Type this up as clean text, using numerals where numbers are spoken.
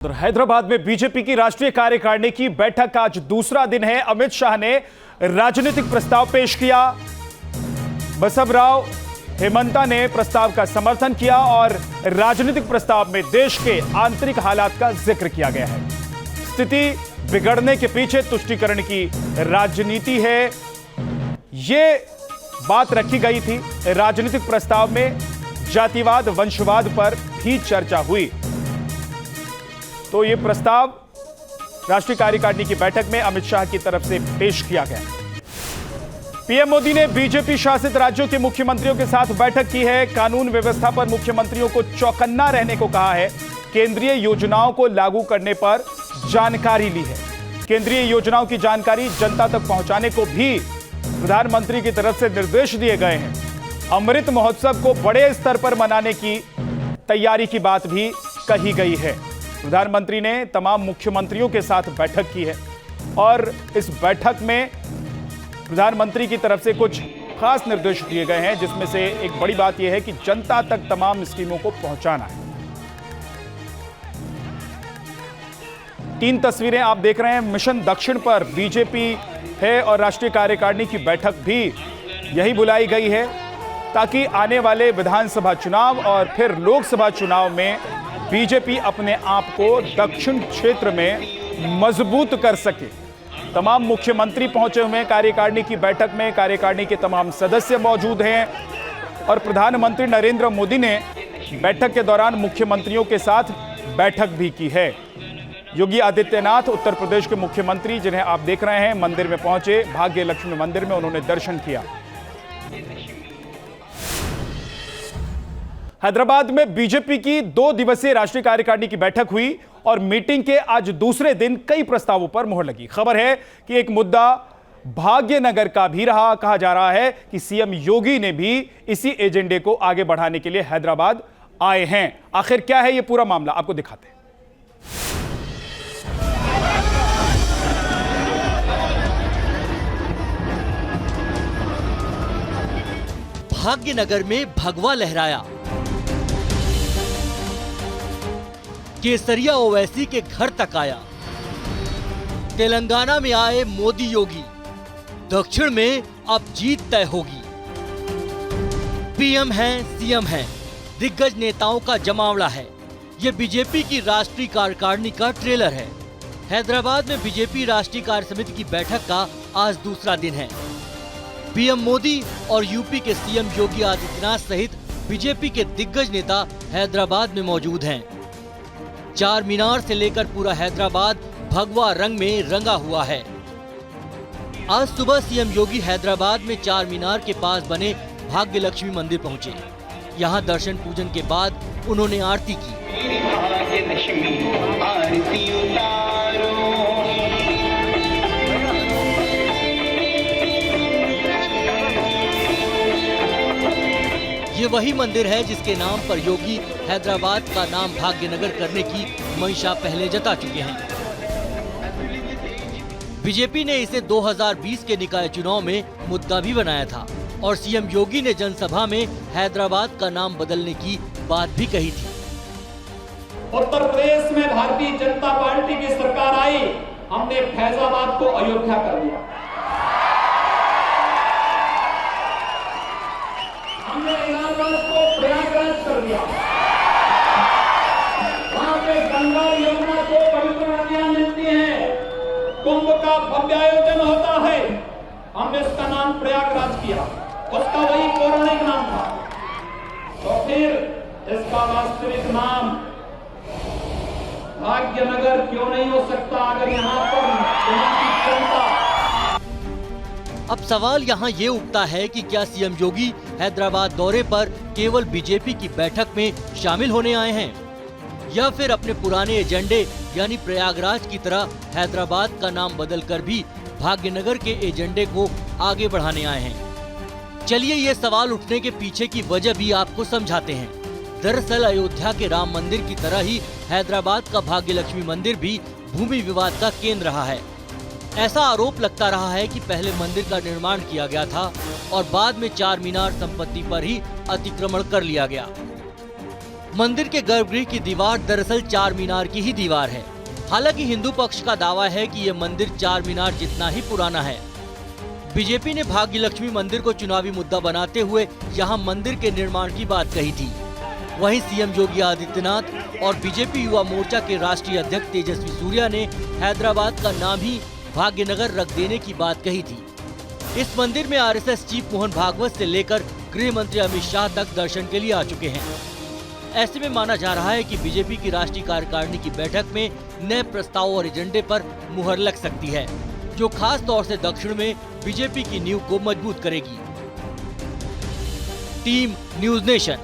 तो हैदराबाद में बीजेपी की राष्ट्रीय कार्यकारिणी की बैठक का आज दूसरा दिन है। अमित शाह ने राजनीतिक प्रस्ताव पेश किया। बसवराव हेमंता ने प्रस्ताव का समर्थन किया और राजनीतिक प्रस्ताव में देश के आंतरिक हालात का जिक्र किया गया है। स्थिति बिगड़ने के पीछे तुष्टीकरण की राजनीति है, ये बात रखी गई थी। राजनीतिक प्रस्ताव में जातिवाद, वंशवाद पर भी चर्चा हुई। तो ये प्रस्ताव राष्ट्रीय कार्यकारिणी की बैठक में अमित शाह की तरफ से पेश किया गया। पीएम मोदी ने बीजेपी शासित राज्यों के मुख्यमंत्रियों के साथ बैठक की है। कानून व्यवस्था पर मुख्यमंत्रियों को चौकन्ना रहने को कहा है। केंद्रीय योजनाओं को लागू करने पर जानकारी ली है। केंद्रीय योजनाओं की जानकारी जनता तक पहुंचाने को भी प्रधानमंत्री की तरफ से निर्देश दिए गए हैं। अमृत महोत्सव को बड़े स्तर पर मनाने की तैयारी की बात भी कही गई है। प्रधानमंत्री ने तमाम मुख्यमंत्रियों के साथ बैठक की है और इस बैठक में प्रधानमंत्री की तरफ से कुछ खास निर्देश दिए गए हैं, जिसमें से एक बड़ी बात यह है कि जनता तक तमाम स्कीमों को पहुंचाना है। 3 तस्वीरें आप देख रहे हैं। मिशन दक्षिण पर बीजेपी है और राष्ट्रीय कार्यकारिणी की बैठक भी यही बुलाई गई है ताकि आने वाले विधानसभा चुनाव और फिर लोकसभा चुनाव में बीजेपी अपने आप को दक्षिण क्षेत्र में मजबूत कर सके। तमाम मुख्यमंत्री पहुंचे हुए हैं कार्यकारिणी की बैठक में। कार्यकारिणी के तमाम सदस्य मौजूद हैं और प्रधानमंत्री नरेंद्र मोदी ने बैठक के दौरान मुख्यमंत्रियों के साथ बैठक भी की है। योगी आदित्यनाथ उत्तर प्रदेश के मुख्यमंत्री, जिन्हें आप देख रहे हैं, मंदिर में पहुंचे। भाग्य लक्ष्मी मंदिर में उन्होंने दर्शन किया। हैदराबाद में बीजेपी की 2 दिवसीय राष्ट्रीय कार्यकारिणी की बैठक हुई और मीटिंग के आज दूसरे दिन कई प्रस्तावों पर मोहर लगी। खबर है कि एक मुद्दा भाग्यनगर का भी रहा। कहा जा रहा है कि सीएम योगी ने भी इसी एजेंडे को आगे बढ़ाने के लिए हैदराबाद आए हैं। आखिर क्या है यह पूरा मामला, आपको दिखाते हैं। भाग्यनगर में भगवा लहराया। केसरिया ओवैसी के घर तक आया। तेलंगाना में आए मोदी योगी। दक्षिण में अब जीत तय होगी। पीएम है, सीएम है, दिग्गज नेताओं का जमावड़ा है। ये बीजेपी की राष्ट्रीय कार्यकारिणी का ट्रेलर है। हैदराबाद में बीजेपी राष्ट्रीय कार्य समिति की बैठक का आज दूसरा दिन है। पीएम मोदी और यूपी के सीएम योगी आदित्यनाथ सहित बीजेपी के दिग्गज नेता हैदराबाद में मौजूद हैं। चार मीनार से लेकर पूरा हैदराबाद भगवा रंग में रंगा हुआ है। आज सुबह सीएम योगी हैदराबाद में चार मीनार के पास बने भाग्य लक्ष्मी मंदिर पहुंचे। यहां दर्शन पूजन के बाद उन्होंने आरती की। ये वही मंदिर है जिसके नाम पर योगी हैदराबाद का नाम भाग्यनगर करने की मंशा पहले जता चुके हैं। बीजेपी ने इसे 2020 के निकाय चुनाव में मुद्दा भी बनाया था और सीएम योगी ने जनसभा में हैदराबाद का नाम बदलने की बात भी कही थी। उत्तर प्रदेश में भारतीय जनता पार्टी की सरकार आई, हमने फैजाबाद को अयोध्या कर दिया। हमने इलाहाबाद को प्रयागराज कर दिया। वहां पे गंगा यमुना को पवित्र नदियां मिलती हैं, कुंभ का भव्य आयोजन होता है। हमने उसका नाम प्रयागराज किया, उसका वही पौराणिक नाम था। तो फिर इसका वास्तविक नाम भाग्यनगर क्यों नहीं हो सकता अगर यहाँ पर जनता। अब सवाल यहाँ ये उठता है कि क्या सीएम योगी हैदराबाद दौरे पर केवल बीजेपी की बैठक में शामिल होने आए हैं या फिर अपने पुराने एजेंडे यानी प्रयागराज की तरह हैदराबाद का नाम बदलकर भी भाग्यनगर के एजेंडे को आगे बढ़ाने आए हैं। चलिए ये सवाल उठने के पीछे की वजह भी आपको समझाते हैं। दरअसल अयोध्या के राम मंदिर की तरह ही हैदराबाद का भाग्य लक्ष्मी मंदिर भी भूमि विवाद का केंद्र रहा है। ऐसा आरोप लगता रहा है कि पहले मंदिर का निर्माण किया गया था और बाद में चार मीनार संपत्ति पर ही अतिक्रमण कर लिया गया। मंदिर के गर्भगृह की दीवार दरअसल चार मीनार की ही दीवार है। हालांकि हिंदू पक्ष का दावा है कि ये मंदिर चार मीनार जितना ही पुराना है। बीजेपी ने भाग्य लक्ष्मी मंदिर को चुनावी मुद्दा बनाते हुए यहाँ मंदिर के निर्माण की बात कही थी। वहीं सीएम योगी आदित्यनाथ और बीजेपी युवा मोर्चा के राष्ट्रीय अध्यक्ष तेजस्वी सूर्या ने हैदराबाद का नाम ही भाग्यनगर रख देने की बात कही थी। इस मंदिर में आरएसएस चीफ मोहन भागवत से लेकर गृह मंत्री अमित शाह तक दर्शन के लिए आ चुके हैं। ऐसे में माना जा रहा है कि बीजेपी की राष्ट्रीय कार्यकारिणी की बैठक में नए प्रस्ताव और एजेंडे पर मुहर लग सकती है, जो खास तौर से दक्षिण में बीजेपी की नींव को मजबूत करेगी। Team news nation.